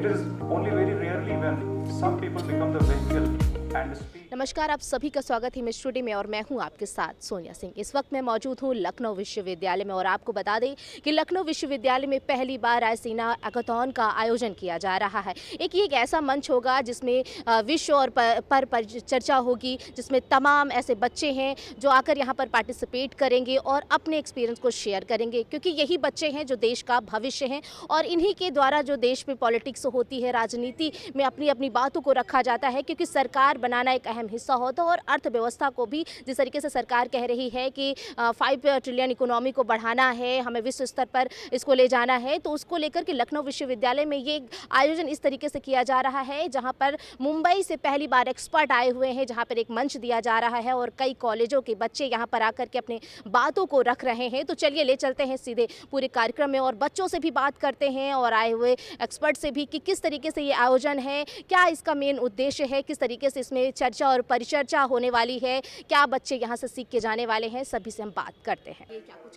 it is only very rarely when some people become the vehicle and speak. नमस्कार, आप सभी का स्वागत है मिस टुडे में और मैं हूं आपके साथ सोनिया सिंह। इस वक्त मैं मौजूद हूं लखनऊ विश्वविद्यालय में और आपको बता दें कि लखनऊ विश्वविद्यालय में पहली बार रायसीना हैकाथॉन का आयोजन किया जा रहा है। ये एक ऐसा मंच होगा जिसमें विश्व और पर चर्चा होगी, जिसमें तमाम ऐसे बच्चे हैं जो आकर यहां पर पार्टिसिपेट करेंगे और अपने एक्सपीरियंस को शेयर करेंगे, क्योंकि यही बच्चे हैं जो देश का भविष्य हैं और इन्हीं के द्वारा जो देश में पॉलिटिक्स होती है, राजनीति में अपनी अपनी बातों को रखा जाता है, क्योंकि सरकार बनाना एक हिस्सा होता है और अर्थव्यवस्था को भी जिस तरीके से सरकार कह रही है कि 5 ट्रिलियन इकोनॉमी को बढ़ाना है, हमें विश्व स्तर पर इसको ले जाना है, तो उसको लेकर के लखनऊ विश्वविद्यालय में ये आयोजन इस तरीके से किया जा रहा है, जहां पर मुंबई से पहली बार एक्सपर्ट आए हुए हैं, जहां पर एक मंच दिया जा रहा है और कई कॉलेजों के बच्चे यहां पर आकर के अपने बातों को रख रहे हैं। तो चलिए ले चलते हैं सीधे पूरे कार्यक्रम में और बच्चों से भी बात करते हैं और आए हुए एक्सपर्ट से भी कि किस तरीके से ये आयोजन है, क्या इसका मेन उद्देश्य है, किस तरीके से इसमें चर्चा और परिचर्चा होने वाली है, क्या बच्चे यहाँ से सीख के जाने वाले हैं, सभी से हम बात करते हैं।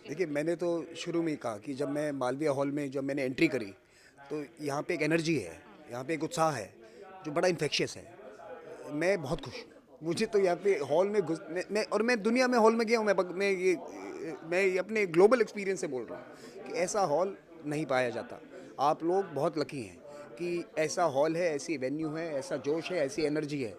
देखिए, मैंने तो शुरू में ही कहा कि जब मैं मालवीय हॉल में जब मैंने एंट्री करी तो यहाँ पे एक एनर्जी है, यहाँ पे एक उत्साह है जो बड़ा इन्फेक्शियस है। मैं बहुत खुश हूँ। मुझे तो यहाँ पे हॉल में मैं दुनिया में हॉल में गया हूँ। मैं ये अपने ग्लोबल एक्सपीरियंस से बोल रहा हूँ कि ऐसा हॉल नहीं पाया जाता। आप लोग बहुत लकी हैं कि ऐसा हॉल है, ऐसी वेन्यू है, ऐसा जोश है, ऐसी एनर्जी है।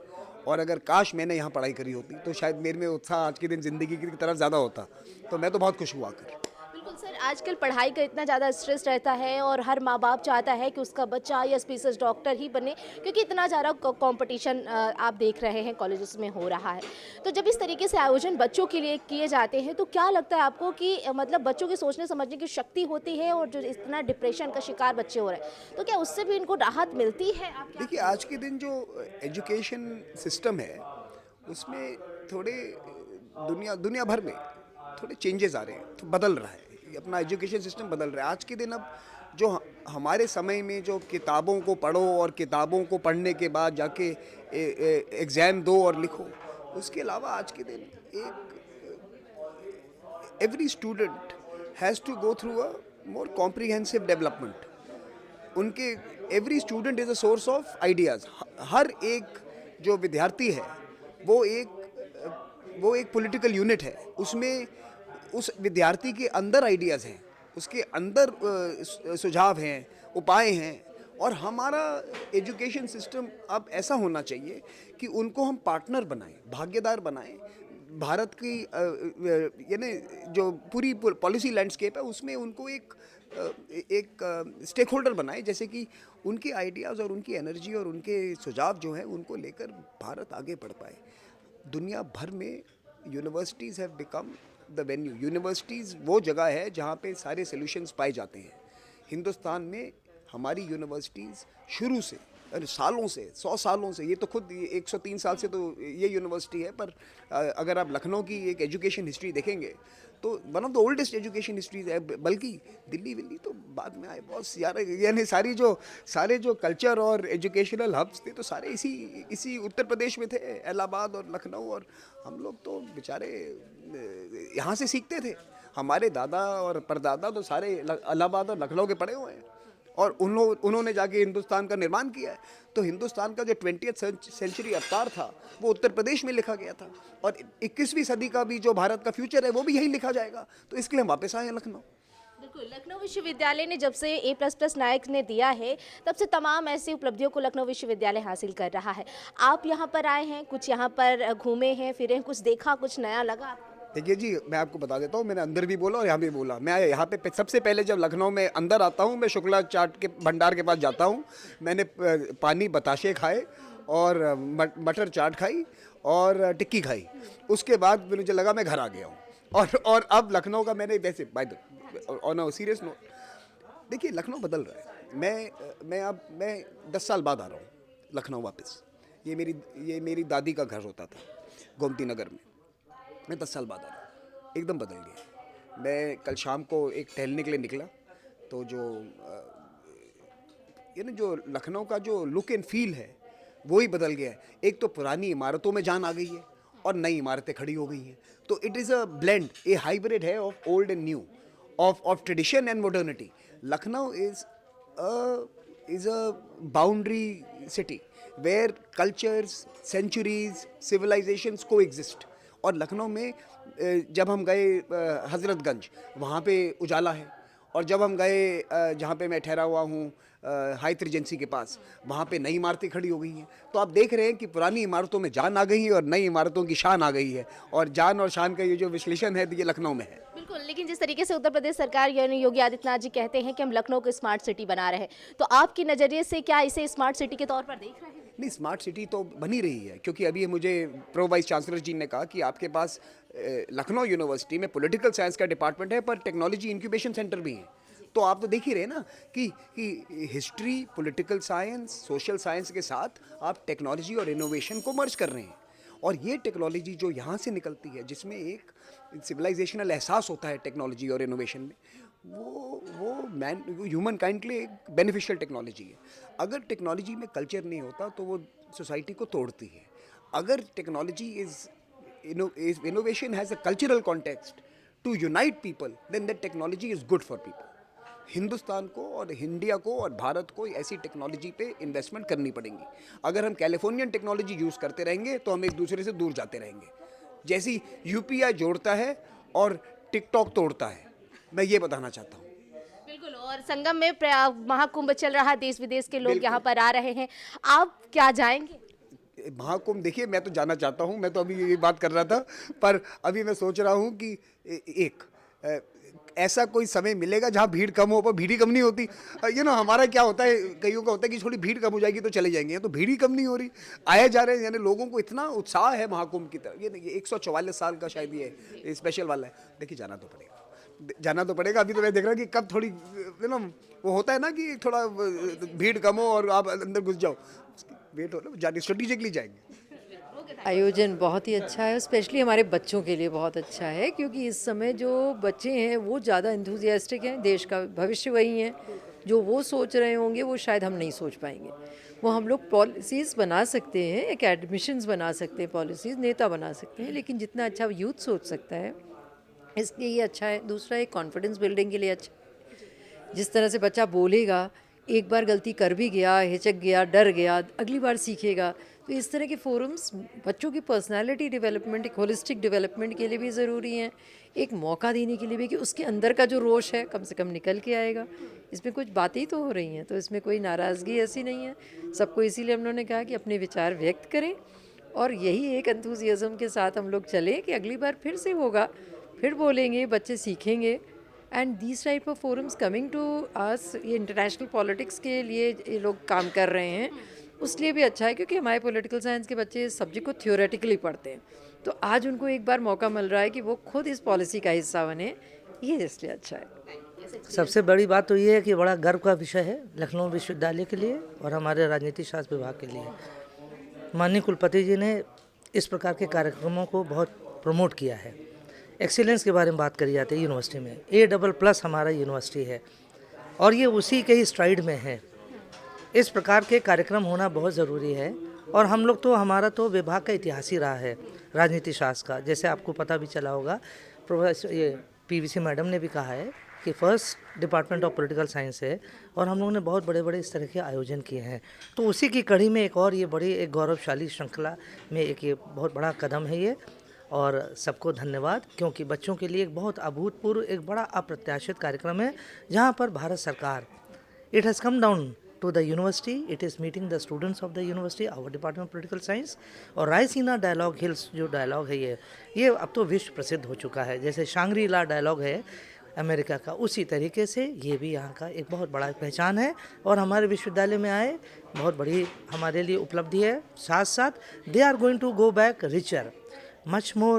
और अगर काश मैंने यहाँ पढ़ाई करी होती तो शायद मेरे में उत्साह आज के दिन ज़िंदगी की तरफ ज़्यादा होता। तो मैं तो बहुत खुश हुआ कर। बिल्कुल सर, आजकल पढ़ाई का इतना ज़्यादा स्ट्रेस रहता है और हर माँ बाप चाहता है कि उसका बच्चा या स्पेशलिस्ट डॉक्टर ही बने, क्योंकि इतना ज़्यादा कंपटीशन आप देख रहे हैं कॉलेजेस में हो रहा है। तो जब इस तरीके से आयोजन बच्चों के लिए किए जाते हैं तो क्या लगता है आपको कि मतलब बच्चों की सोचने समझने की शक्ति होती है, और जो इतना डिप्रेशन का शिकार बच्चे हो रहे हैं तो क्या उससे भी इनको राहत मिलती है? आप देखिए, आज के दिन जो एजुकेशन सिस्टम है उसमें थोड़े दुनिया भर में थोड़े चेंजेस आ रहे हैं, तो बदल रहा है। अपना एजुकेशन सिस्टम बदल रहा है। आज के दिन अब जो हमारे समय में जो किताबों को पढ़ो और किताबों को पढ़ने के बाद जाके एग्ज़ाम दो और लिखो, उसके अलावा आज के दिन every student has to go through a more comprehensive development. उनके every student is a source of ideas. हर एक जो विद्यार्थी है वो एक पॉलिटिकल यूनिट है। उसमें उस विद्यार्थी के अंदर आइडियाज़ हैं, उसके अंदर सुझाव हैं, उपाय हैं। और हमारा एजुकेशन सिस्टम अब ऐसा होना चाहिए कि उनको हम पार्टनर बनाएं, भागीदार बनाएं। भारत की यानी जो पूरी पॉलिसी लैंडस्केप है उसमें उनको एक स्टेक होल्डर बनाए, जैसे कि उनके आइडियाज़ और उनकी एनर्जी और उनके सुझाव जो हैं उनको लेकर भारत आगे बढ़ पाए। दुनिया भर में universities have become the venue. Universities वो जगह है जहाँ पे सारे सॉल्यूशंस पाए जाते हैं। हिंदुस्तान में हमारी यूनिवर्सिटीज़ शुरू से सालों से 100 सालों से, ये तो खुद 103 साल से तो ये यूनिवर्सिटी है, पर अगर आप लखनऊ की एक एजुकेशन हिस्ट्री देखेंगे तो one of the oldest education histories है। बल्कि दिल्ली तो बाद में आए बहुत सारे, यानी सारे जो कल्चर और एजुकेशनल हब्स थे तो सारे इसी उत्तर प्रदेश में थे, इलाहाबाद और लखनऊ। और हम लोग तो बेचारे यहाँ से सीखते थे। हमारे दादा और परदादा तो सारे इलाहाबाद और लखनऊ के पढ़े हुए हैं और उन्होंने जाके हिंदुस्तान का निर्माण किया है। तो हिंदुस्तान का जो 20th सेंचुरी अवतार था वो उत्तर प्रदेश में लिखा गया था, और 21वीं सदी का भी जो भारत का फ्यूचर है वो भी यहीं लिखा जाएगा। तो इसके लिए हम वापस आए हैं लखनऊ। बिल्कुल, लखनऊ विश्वविद्यालय ने जब से A++ नायक ने दिया है तब से तमाम ऐसी उपलब्धियों को लखनऊ विश्वविद्यालय हासिल कर रहा है। आप यहाँ पर आए हैं, कुछ यहाँ पर घूमे हैं, फिरे हैं, कुछ देखा, कुछ नया लगा आपको? देखिए जी, मैं आपको बता देता हूँ, मैंने अंदर भी बोला और यहाँ भी बोला। मैं यहाँ पे सबसे पहले जब लखनऊ में अंदर आता हूँ, मैं शुक्ला चाट के भंडार के पास जाता हूँ। मैंने पानी बताशे खाए और मटर चाट खाई और टिक्की खाई। उसके बाद मुझे लगा मैं घर आ गया हूँ। और अब लखनऊ का मैंने वैसे ऑन अ सीरियस नोट, देखिए लखनऊ बदल रहा है। मैं 10 साल बाद आ रहा हूँ लखनऊ वापस। ये मेरी दादी का घर होता था गोमती नगर में। मैं 10 साल बाद आ रहा हूँ, एकदम बदल गया। मैं कल शाम को एक टहलने के लिए निकला तो जो लखनऊ का जो लुक एंड फील है वो ही बदल गया है। एक तो पुरानी इमारतों में जान आ गई है और नई इमारतें खड़ी हो गई हैं। तो it is a blend, a hybrid है of old and new, of tradition and modernity. Lucknow is is a boundary city where cultures, centuries, civilizations coexist. और लखनऊ में जब हम गए हज़रतगंज, वहाँ पे उजाला है, और जब हम गए जहाँ पे मैं ठहरा हुआ हूँ हाइथ रिजेंसी के पास, वहाँ पे नई इमारतें खड़ी हो गई हैं। तो आप देख रहे हैं कि पुरानी इमारतों में जान आ गई है और नई इमारतों की शान आ गई है, और जान और शान का ये जो विश्लेषण है ये लखनऊ में है। बिल्कुल, लेकिन जिस तरीके से उत्तर प्रदेश सरकार यानी योगी आदित्यनाथ जी कहते हैं कि हम लखनऊ को स्मार्ट सिटी बना रहे हैं, तो आपके नज़रिए से क्या इसे स्मार्ट सिटी के तौर पर देख रहे हैं? नहीं, स्मार्ट सिटी तो बनी रही है, क्योंकि अभी मुझे प्रो वाइस चांसलर जी ने कहा कि आपके पास लखनऊ यूनिवर्सिटी में पॉलिटिकल साइंस का डिपार्टमेंट है, पर टेक्नोलॉजी इंक्यूबेशन सेंटर भी है। तो आप तो देख ही रहे ना कि history, political science, social science के साथ आप टेक्नोलॉजी और इनोवेशन को मर्ज कर रहे हैं। और ये टेक्नोलॉजी जो यहाँ से निकलती है, जिसमें एक सिविलाइजेशनल एहसास होता है टेक्नोलॉजी और इनोवेशन में, वो ह्यूमन काइंड के लिए एक बेनिफिशियल टेक्नोलॉजी है। अगर टेक्नोलॉजी में कल्चर नहीं होता तो वो सोसाइटी को तोड़ती है। अगर technology innovation has a cultural context to unite people, then that technology is good for people. Hindustan को और इंडिया को और भारत को ऐसी टेक्नोलॉजी पे इन्वेस्टमेंट करनी पड़ेगी। अगर हम कैलिफोर्नियन टेक्नोलॉजी यूज़ करते रहेंगे तो हम एक दूसरे से दूर जाते रहेंगे, जैसी यूपीआई जोड़ता है और टिकटॉक तोड़ता है। मैं ये बताना चाहता हूँ। बिल्कुल, और संगम में महाकुंभ चल रहा है, देश विदेश के लोग यहाँ पर आ रहे हैं, आप क्या जाएंगे? महाकुंभ देखिए, मैं तो जाना चाहता हूँ, मैं तो अभी ये बात कर रहा था, पर अभी मैं सोच रहा हूँ कि ऐसा कोई समय मिलेगा जहाँ भीड़ कम हो, पर भीड़ ही कम नहीं होती। हमारा क्या होता है, कईयों का होता है कि थोड़ी भीड़ कम हो जाएगी तो चले जाएंगे, तो भीड़ ही कम नहीं हो रही, आए जा रहे हैं। यानी लोगों को इतना उत्साह है महाकुंभ की तरफ। ये 144 साल का शायद ये स्पेशल वाला है। देखिए, जाना तो पड़ेगा। अभी तो मैं देख रहा हूँ कि कब थोड़ी वो होता है ना कि थोड़ा भीड़ कम हो और आप अंदर घुस जाओ, वेट हो ना, जाने स्ट्रेटेजिकली जाएंगे। आयोजन बहुत ही अच्छा है, स्पेशली हमारे बच्चों के लिए बहुत अच्छा है, क्योंकि इस समय जो बच्चे हैं वो ज़्यादा एंथुजियास्टिक हैं। देश का भविष्य वही है, जो वो सोच रहे होंगे वो शायद हम नहीं सोच पाएंगे। वो हम लोग पॉलिसीज़ बना सकते हैं, एकेडमिशंस बना सकते हैं, पॉलिसीज़ नेता बना सकते हैं, लेकिन जितना अच्छा यूथ सोच सकता है इसलिए ये अच्छा है। दूसरा, एक कॉन्फिडेंस बिल्डिंग के लिए अच्छा। जिस तरह से बच्चा बोलेगा, एक बार गलती कर भी गया, हिचक गया, डर गया, अगली बार सीखेगा। तो इस तरह के फोरम्स बच्चों की पर्सनालिटी डेवलपमेंट, एक होलिस्टिक डेवलपमेंट के लिए भी ज़रूरी हैं, एक मौका देने के लिए भी कि उसके अंदर का जो रोष है कम से कम निकल के आएगा। इसमें कुछ बातें ही तो हो रही हैं, तो इसमें कोई नाराज़गी ऐसी नहीं है। सबको इसीलिए हम लोगों ने कहा कि अपने विचार व्यक्त करें, और यही एक एंथुसियाज्म के साथ हम लोग चलें कि अगली बार फिर से होगा, फिर बोलेंगे, बच्चे सीखेंगे। And this type of forums coming to us, ये इंटरनेशनल पॉलिटिक्स के लिए ये लोग काम कर रहे हैं, उसलिए भी अच्छा है, क्योंकि हमारे पॉलिटिकल साइंस के बच्चे इस सब्जेक्ट को थ्योरेटिकली पढ़ते हैं, तो आज उनको एक बार मौका मिल रहा है कि वो खुद इस पॉलिसी का हिस्सा बने, ये इसलिए अच्छा है। सबसे बड़ी बात तो ये है कि बड़ा गर्व का विषय है लखनऊ विश्वविद्यालय के लिए और हमारे राजनीति शास्त्र विभाग के लिए। माननीय कुलपति जी ने इस प्रकार के कार्यक्रमों को बहुत प्रमोट किया है। एक्सीलेंस के बारे में बात करी जाती है यूनिवर्सिटी में, A++ हमारा यूनिवर्सिटी है और ये उसी के ही स्ट्राइड में है। इस प्रकार के कार्यक्रम होना बहुत ज़रूरी है, और हम लोग तो, हमारा तो विभाग का इतिहास ही रहा है राजनीति शास्त्र का। जैसे आपको पता भी चला होगा, प्रोफेसर PVC मैडम ने भी कहा है कि first department of political science है, और हम लोगों ने बहुत बड़े बड़े इस तरह के आयोजन किए हैं। तो उसी की कड़ी में एक और ये बड़ी एक गौरवशाली श्रृंखला में एक ये बहुत बड़ा कदम है ये, और सबको धन्यवाद, क्योंकि बच्चों के लिए एक बहुत अभूतपूर्व, एक बड़ा अप्रत्याशित कार्यक्रम है, जहाँ पर भारत सरकार, it has come down to the university, it is meeting the students of the university, our department of political science, और रायसीना डायलॉग हिल्स जो डायलॉग है ये अब तो विश्व प्रसिद्ध हो चुका है। जैसे शांग्री ला डायलॉग है अमेरिका का, उसी तरीके से ये भी यहाँ का एक बहुत बड़ा पहचान है, और हमारे विश्वविद्यालय में आए बहुत बड़ी हमारे लिए उपलब्धि है। साथ साथ they are going to go back richer, much more,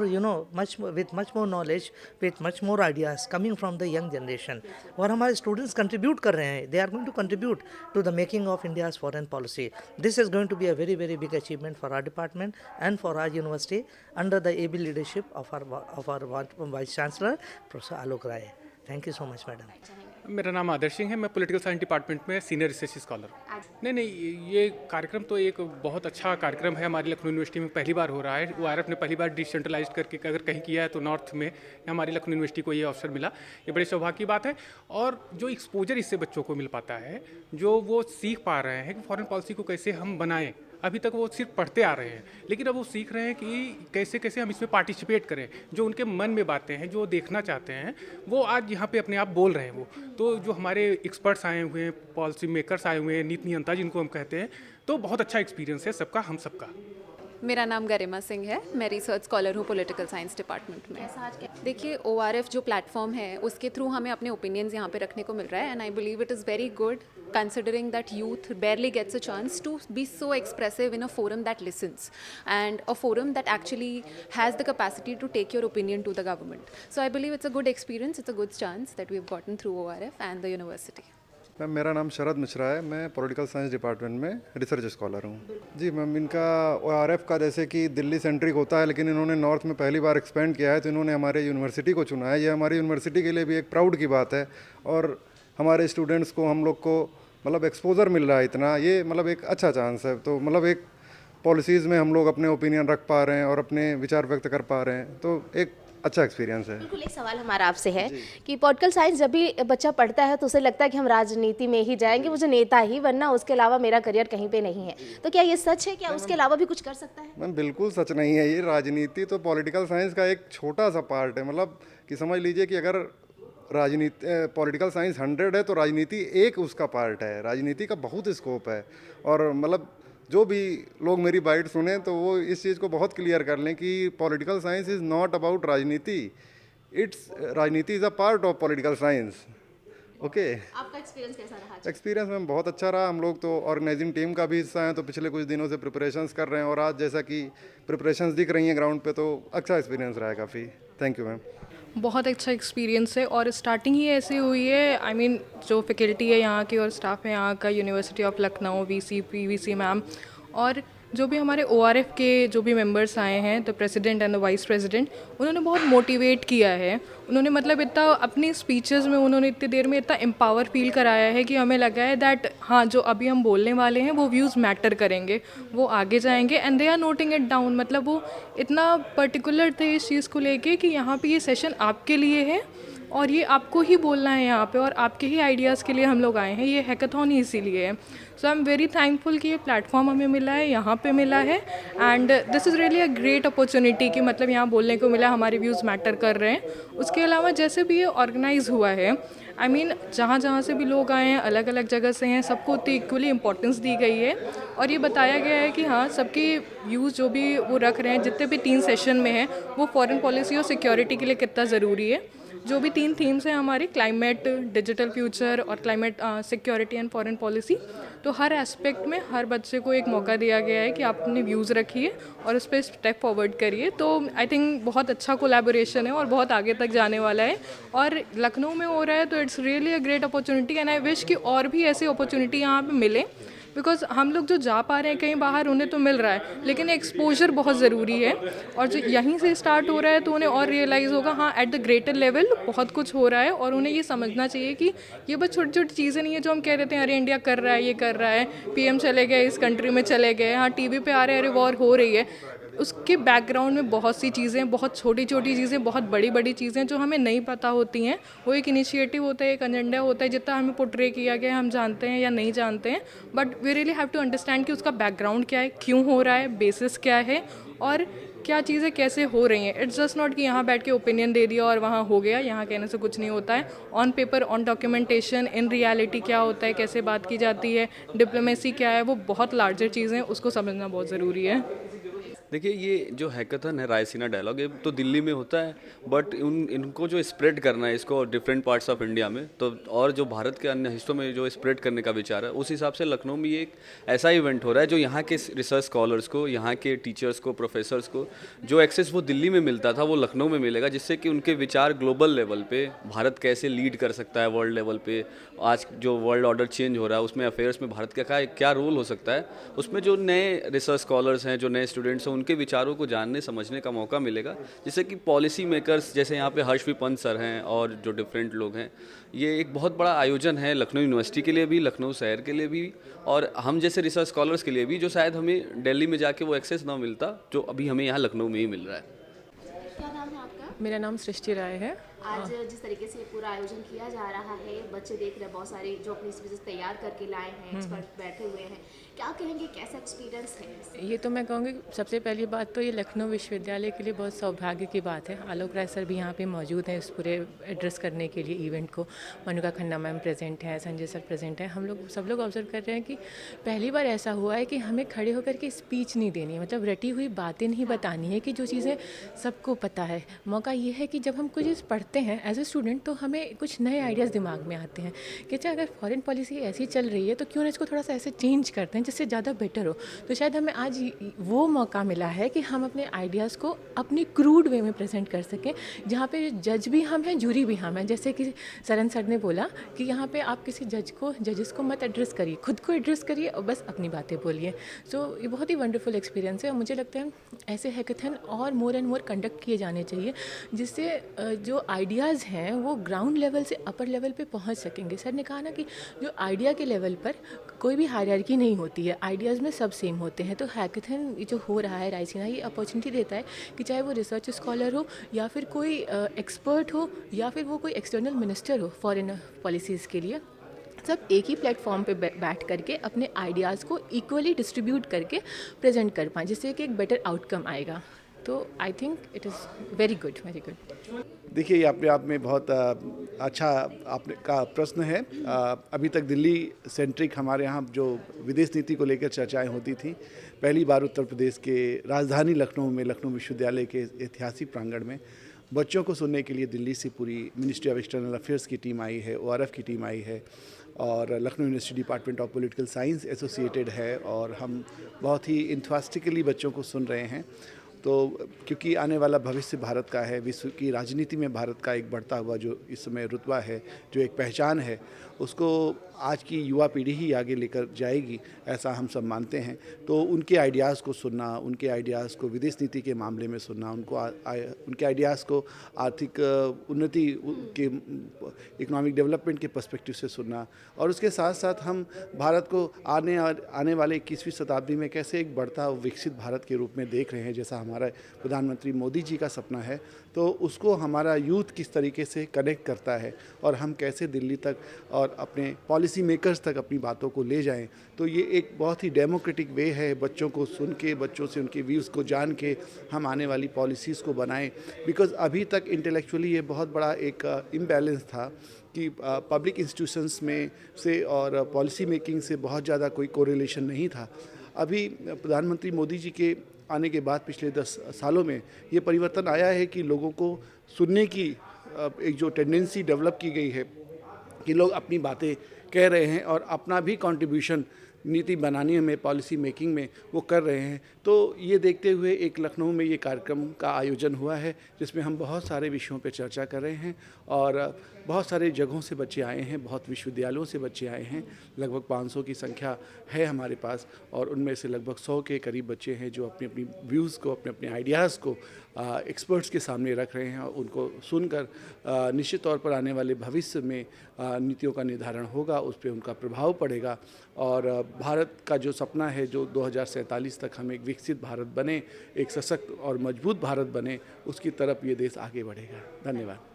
with much more knowledge, with much more ideas coming from the young generation. और हमारे स्टूडेंट्स कंट्रीब्यूट कर रहे हैं, they are going to contribute to the making of India's foreign policy. This is going to be a very, very big achievement for our department and for our university under the able leadership of our Vice Chancellor, Professor Alok Rai. Thank you so much, madam. मेरा नाम आदर्श सिंह है, मैं political science department में senior research scholar हूँ। नहीं, ये कार्यक्रम तो एक बहुत अच्छा कार्यक्रम है, हमारी लखनऊ यूनिवर्सिटी में पहली बार हो रहा है। ORF ने पहली बार डिसेंट्रलाइज करके अगर कहीं किया है तो नॉर्थ में हमारी लखनऊ यूनिवर्सिटी को ये अवसर मिला, ये बड़े सौभाग्य की बात है। और जो एक्सपोजर इससे बच्चों को मिल पाता है, जो वो सीख पा रहे हैं कि फॉरेन पॉलिसी को कैसे हम बनाएं। अभी तक वो सिर्फ पढ़ते आ रहे हैं, लेकिन अब वो सीख रहे हैं कि कैसे कैसे हम इसमें पार्टिसिपेट करें। जो उनके मन में बातें हैं, जो देखना चाहते हैं, वो आज यहाँ पे अपने आप बोल रहे हैं। वो तो जो हमारे एक्सपर्ट्स आए हुए हैं, पॉलिसी मेकर्स आए हुए हैं, नीति नियंता जिनको हम कहते हैं, तो बहुत अच्छा एक्सपीरियंस है सबका, हम सबका। मेरा नाम गरिमा सिंह है, मैं रिसर्च स्कॉलर हूँ पॉलिटिकल साइंस डिपार्टमेंट में। देखिए, ORF जो प्लेटफॉर्म है उसके थ्रू हमें अपने ओपिनियंस यहाँ पे रखने को मिल रहा है, and I believe it is very good considering that youth barely gets a chance to be so expressive in a forum that listens and a forum that actually has the capacity to take your opinion to the government. So I believe it's a good experience, it's a good chance that we've gotten through ORF and the university. Ma'am, मेरा नाम शरद मिश्रा है, मैं political science department में research scholar हूँ। जी ma'am, इनका ORF का जैसे कि दिल्ली सेंट्रिक होता है, लेकिन इन्होंने नॉर्थ में पहली बार एक्सपेंड किया है, तो इन्होंने हमारे यूनिवर्सिटी को चुना है। ये हमारी यूनिवर्सिटी के लिए भी एक प्राउड की बात है, और हमारे स्टूडेंट्स को, हम लोग को मतलब एक्सपोजर मिल रहा है इतना, ये मतलब एक अच्छा चांस है। तो मतलब एक पॉलिसीज़ में हम लोग अपने ओपिनियन रख पा रहे हैं और अपने विचार व्यक्त कर पा रहे हैं, तो एक अच्छा एक्सपीरियंस है। बिल्कुल, एक सवाल हमारा आपसे है कि पॉलिटिकल साइंस जब भी बच्चा पढ़ता है तो उसे लगता है कि हम राजनीति में ही जाएंगे, मुझे नेता ही बनना, उसके अलावा मेरा करियर कहीं पे नहीं है। तो क्या ये सच है, क्या उसके अलावा भी कुछ कर सकता है? मैम, बिल्कुल सच नहीं है ये। राजनीति तो पॉलिटिकल साइंस का एक छोटा सा पार्ट है। मतलब कि समझ लीजिए कि अगर राजनीति पॉलिटिकल साइंस 100 है तो राजनीति एक उसका पार्ट है। राजनीति का बहुत स्कोप है, और मतलब जो भी लोग मेरी बाइट सुने तो वो इस चीज़ को बहुत क्लियर कर लें कि political science is not about राजनीति, इट्स राजनीति is a part of political science. Okay, आपका एक्सपीरियंस कैसा रहा? एक्सपीरियंस मैम बहुत अच्छा रहा। हम लोग तो ऑर्गेनाइजिंग टीम का भी हिस्सा हैं, तो पिछले कुछ दिनों से प्रिपरेशंस कर रहे हैं, और आज जैसा कि प्रिपरेशंस दिख रही हैं ग्राउंड पे, तो अच्छा एक्सपीरियंस रहा है काफ़ी। Thank you ma'am. बहुत अच्छा एक्सपीरियंस है, और स्टार्टिंग ही ऐसी हुई है। आई मीन जो फैकल्टी है यहाँ की और स्टाफ है यहाँ का, university of Lucknow, VC PVC ma'am, और जो भी हमारे ORF के जो भी मेंबर्स आए हैं, the president and the vice president, उन्होंने बहुत मोटिवेट किया है। उन्होंने मतलब इतना अपनी स्पीचेस में उन्होंने इतनी देर में इतना एम्पावर फील कराया है कि हमें लगा है दैट हाँ, जो अभी हम बोलने वाले हैं वो व्यूज़ मैटर करेंगे, वो आगे जाएंगे, and they are noting it down. मतलब वो इतना पर्टिकुलर थे इस चीज़ को लेके कि यहाँ पे ये सेशन आपके लिए है और ये आपको ही बोलना है यहाँ पे, और आपके ही आइडियाज़ के लिए हम लोग आए हैं। ये हैकाथॉन ही इसीलिए है। सो आई एम वेरी थैंकफुल कि ये प्लेटफॉर्म हमें मिला है, यहाँ पे मिला है, and this is really a great opportunity कि मतलब यहाँ बोलने को मिला, हमारे व्यूज़ मैटर कर रहे हैं। उसके अलावा जैसे भी ये ऑर्गेनाइज़ हुआ है, आई मीन जहाँ जहाँ से भी लोग आए हैं, अलग अलग जगह से हैं, सबको उतनी इक्वली इंपॉर्टेंस दी गई है, और ये बताया गया है कि हाँ, सबकी व्यूज़ जो भी वो रख रहे हैं, जितने भी 3 सेशन में हैं, वो फॉरेन पॉलिसी और सिक्योरिटी के लिए कितना ज़रूरी है। जो भी 3 थीम्स हैं हमारी, क्लाइमेट, डिजिटल फ्यूचर और climate security and foreign policy, तो हर एस्पेक्ट में हर बच्चे को एक मौका दिया गया है कि आप अपने व्यूज़ रखिए और उस पर स्टेप फॉरवर्ड करिए। तो आई थिंक बहुत अच्छा कोलैबोरेशन है और बहुत आगे तक जाने वाला है, और लखनऊ में हो रहा है, तो it's really a great opportunity, and I wish कि और भी ऐसी अपॉर्चुनिटी यहाँ पे मिले, बिकॉज हम लोग जो जा पा रहे हैं कहीं बाहर, उन्हें तो मिल रहा है, लेकिन एक्सपोजर बहुत ज़रूरी है, और जो यहीं से स्टार्ट हो रहा है तो उन्हें और रियलाइज़ होगा हाँ, एट द ग्रेटर लेवल बहुत कुछ हो रहा है, और उन्हें ये समझना चाहिए कि ये बस छोटी छोटी चीज़ें नहीं है जो हम कह देते हैं, अरे इंडिया कर रहा है, ये कर रहा है, PM चले गए, इस कंट्री में चले गए, हाँ TV पे आ रहे हैं, अरे वॉर हो रही है। उसके बैकग्राउंड में बहुत सी चीज़ें, बहुत छोटी छोटी चीज़ें, बहुत बड़ी बड़ी चीज़ें जो हमें नहीं पता होती हैं। वो एक इनिशिएटिव होता है, एक एजेंडा होता है, जितना हमें पोर्ट्रे किया गया हम जानते हैं या नहीं जानते हैं, but we really have to understand कि उसका बैकग्राउंड क्या है, क्यों हो रहा है, बेसिस क्या है, और क्या चीज़ें कैसे हो रही हैं। इट्स जस्ट नॉट कि यहाँ बैठ के ओपिनियन दे दिया और वहाँ हो गया, यहाँ कहने से कुछ नहीं होता है। On paper, on documentation, in reality क्या होता है, कैसे बात की जाती है, डिप्लोमेसी क्या है, वो बहुत लार्जर चीज़ें, उसको समझना बहुत ज़रूरी है। देखिए, ये जो हैकाथन है रायसीना डायलॉग, ये तो दिल्ली में होता है, बट इनको जो स्प्रेड करना है इसको डिफरेंट पार्ट्स ऑफ इंडिया में, तो और जो भारत के अन्य हिस्सों में जो स्प्रेड करने का विचार है, उस हिसाब से लखनऊ में ये एक ऐसा इवेंट हो रहा है जो यहाँ के रिसर्च स्कॉलर्स को, यहाँ के टीचर्स को, प्रोफेसर्स को जो एक्सेस वो दिल्ली में मिलता था वो लखनऊ में मिलेगा, जिससे कि उनके विचार ग्लोबल लेवल पे भारत कैसे लीड कर सकता है वर्ल्ड लेवल पे, आज जो वर्ल्ड ऑर्डर चेंज हो रहा है उसमें अफेयर्स में भारत का क्या रोल हो सकता है, उसमें जो नए रिसर्च स्कॉलर्स हैं, जो नए स्टूडेंट्स हैं, उनके विचारों को जानने समझने का मौका मिलेगा, जिससे कि पॉलिसी मेकर्स जैसे यहाँ पे हर्ष विपंत सर हैं और जो डिफरेंट लोग हैं, ये एक बहुत बड़ा आयोजन है लखनऊ यूनिवर्सिटी के लिए भी, लखनऊ शहर के लिए भी, और हम जैसे रिसर्च स्कॉलर्स के लिए भी, जो शायद हमें दिल्ली में जाके वो एक्सेस ना मिलता जो अभी हमें यहाँ लखनऊ में ही मिल रहा है। क्या नाम है आपका? मेरा नाम सृष्टि राय है। आज जिस तरीके से पूरा आयोजन किया जा रहा है, बच्चे देख रहे हैं बहुत सारे जो अपनी स्पीचेस तैयार करके लाए हैं, एक्सपर्ट बैठे हुए हैं, क्या कहेंगे कैसा एक्सपीरियंस है? ये तो मैं कहूँगी सबसे पहली बात तो ये लखनऊ विश्वविद्यालय के लिए बहुत सौभाग्य की बात है। आलोक राय सर भी यहाँ पे मौजूद हैं इस पूरे एड्रेस करने के लिए इवेंट को। मनुका खन्ना मैम प्रेजेंट हैं, संजय सर प्रेजेंट हैं। हम लोग सब लोग ऑब्जर्व कर रहे हैं कि पहली बार ऐसा हुआ है कि हमें खड़े होकर के स्पीच नहीं देनी है, मतलब रटी हुई बातें नहीं बतानी है कि जो चीज़ें सबको पता है। मौका ये है कि जब हम कुछ चीज़ पढ़ते हैं एज ए स्टूडेंट तो हमें कुछ नए आइडियाज़ दिमाग में आते हैं कि अच्छा अगर फॉरेन पॉलिसी ऐसी चल रही है तो क्यों ना इसको थोड़ा सा ऐसे चेंज करते हैं जिससे ज़्यादा बेटर हो। तो शायद हमें आज वो मौका मिला है कि हम अपने आइडियाज़ को अपनी क्रूड वे में प्रेजेंट कर सकें, जहाँ पे जज भी हम हैं, जूरी भी हम हैं। जैसे कि सरन सर ने बोला कि यहाँ पे आप किसी जजेस को मत एड्रेस करिए, खुद को एड्रेस करिए और बस अपनी बातें बोलिए। सो ये बहुत ही वंडरफुल एक्सपीरियंस है और मुझे लगता है ऐसे हैकाथन और मोर एंड मोर कंडक्ट किए जाने चाहिए, जिससे जो आइडियाज़ हैं वो ग्राउंड लेवल से अपर लेवल पे पहुंच सकेंगे। सर ने कहा ना कि जो आइडिया के लेवल पर कोई भी हायरार्की नहीं होती है, आइडियाज़ में सब सेम होते हैं। तो हैकाथन जो हो रहा है रायसीना, ये अपॉर्चुनिटी देता है कि चाहे वो रिसर्च स्कॉलर हो या फिर कोई एक्सपर्ट हो या फिर वो कोई एक्सटर्नल मिनिस्टर हो फॉरेन पॉलिसीज़ के लिए, सब एक ही प्लेटफॉर्म पे बैठ करके अपने आइडियाज़ को इक्वली डिस्ट्रीब्यूट करके प्रेजेंट कर पाएँ, जिससे कि एक बेटर आउटकम आएगा। तो I think it is very good, very good. देखिए, ये अपने आप में बहुत अच्छा आपने का प्रश्न है। अभी तक दिल्ली सेंट्रिक हमारे यहाँ जो विदेश नीति को लेकर चर्चाएं होती थी, पहली बार उत्तर प्रदेश के राजधानी लखनऊ में, लखनऊ विश्वविद्यालय के ऐतिहासिक प्रांगण में बच्चों को सुनने के लिए दिल्ली से पूरी मिनिस्ट्री ऑफ एक्सटर्नल अफेयर्स की टीम आई है, ORF की टीम आई है और Lucknow university department of political science associated है और हम बहुत ही इंथुसियास्टिकली बच्चों को सुन रहे हैं। तो क्योंकि आने वाला भविष्य भारत का है, विश्व की राजनीति में भारत का एक बढ़ता हुआ जो इस समय रुतबा है, जो एक पहचान है, उसको आज की युवा पीढ़ी ही आगे लेकर जाएगी, ऐसा हम सब मानते हैं। तो उनके आइडियाज़ को सुनना, उनके आइडियाज़ को विदेश नीति के मामले में सुनना, उनके आइडियाज़ को आर्थिक उन्नति के इकोनॉमिक डेवलपमेंट के पर्सपेक्टिव से सुनना, और उसके साथ साथ हम भारत को आने वाले 21वीं शताब्दी में कैसे एक बढ़ता विकसित भारत के रूप में देख रहे हैं, जैसा हमारा प्रधानमंत्री मोदी जी का सपना है, तो उसको हमारा यूथ किस तरीके से कनेक्ट करता है और हम कैसे दिल्ली तक और अपने पॉलिसी मेकर्स तक अपनी बातों को ले जाएं। तो ये एक बहुत ही डेमोक्रेटिक वे है, बच्चों को सुन के, बच्चों से उनके व्यूज़ को जान के हम आने वाली पॉलिसीज़ को बनाएं। बिकॉज़ अभी तक इंटेलेक्चुअली ये बहुत बड़ा एक इम्बैलेंस था कि पब्लिक इंस्टीट्यूशंस में से और पॉलिसी मेकिंग से बहुत ज़्यादा कोई कोरिलेशन नहीं था। अभी प्रधानमंत्री मोदी जी के आने के बाद पिछले 10 सालों में ये परिवर्तन आया है कि लोगों को सुनने की एक जो टेंडेंसी डेवलप की गई है कि लोग अपनी बातें कह रहे हैं और अपना भी कंट्रीब्यूशन नीति बनाने में, पॉलिसी मेकिंग में वो कर रहे हैं। तो ये देखते हुए एक लखनऊ में ये कार्यक्रम का आयोजन हुआ है जिसमें हम बहुत सारे विषयों पर चर्चा कर रहे हैं और बहुत सारे जगहों से बच्चे आए हैं, बहुत विश्वविद्यालयों से बच्चे आए हैं। लगभग 500 की संख्या है हमारे पास और उनमें से लगभग 100 के करीब बच्चे हैं जो अपनी अपनी व्यूज़ को, अपने अपने आइडियाज़ को एक्सपर्ट्स के सामने रख रहे हैं और उनको सुनकर निश्चित तौर पर आने वाले भविष्य में नीतियों का निर्धारण होगा, उस पर उनका प्रभाव पड़ेगा और भारत का जो सपना है, जो 2047 तक हम एक विकसित भारत बने, एक सशक्त और मजबूत भारत बने, उसकी तरफ ये देश आगे बढ़ेगा। धन्यवाद।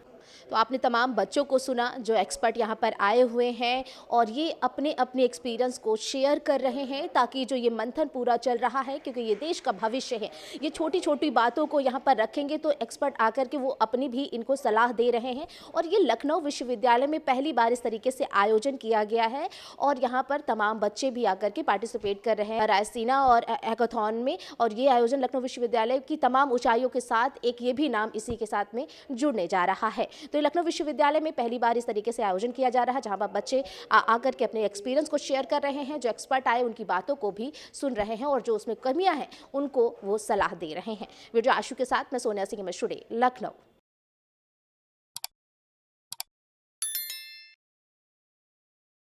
तो आपने तमाम बच्चों को सुना जो एक्सपर्ट यहाँ पर आए हुए हैं और ये अपने अपने एक्सपीरियंस को शेयर कर रहे हैं ताकि जो ये मंथन पूरा चल रहा है, क्योंकि ये देश का भविष्य है, ये छोटी छोटी बातों को यहाँ पर रखेंगे तो एक्सपर्ट आकर के वो अपनी भी इनको सलाह दे रहे हैं। और ये लखनऊ विश्वविद्यालय में पहली बार इस तरीके से आयोजन किया गया है और यहाँ पर तमाम बच्चे भी आकर के पार्टिसिपेट कर रहे हैं रायसीना और हैकाथॉन में। और ये आयोजन लखनऊ विश्वविद्यालय की तमाम ऊंचाइयों के साथ एक ये भी नाम इसी के साथ में जुड़ने जा रहा है। तो लखनऊ विश्वविद्यालय में पहली बार इस तरीके से आयोजन किया जा रहा है जहां पर बच्चे आकर के अपने एक्सपीरियंस को शेयर कर रहे हैं, जो एक्सपर्ट आए उनकी बातों को भी सुन रहे हैं और जो उसमें कमियां हैं उनको वो सलाह दे रहे हैं। वीडियो आशु के साथ मैं सोनिया सिंह, लखनऊ।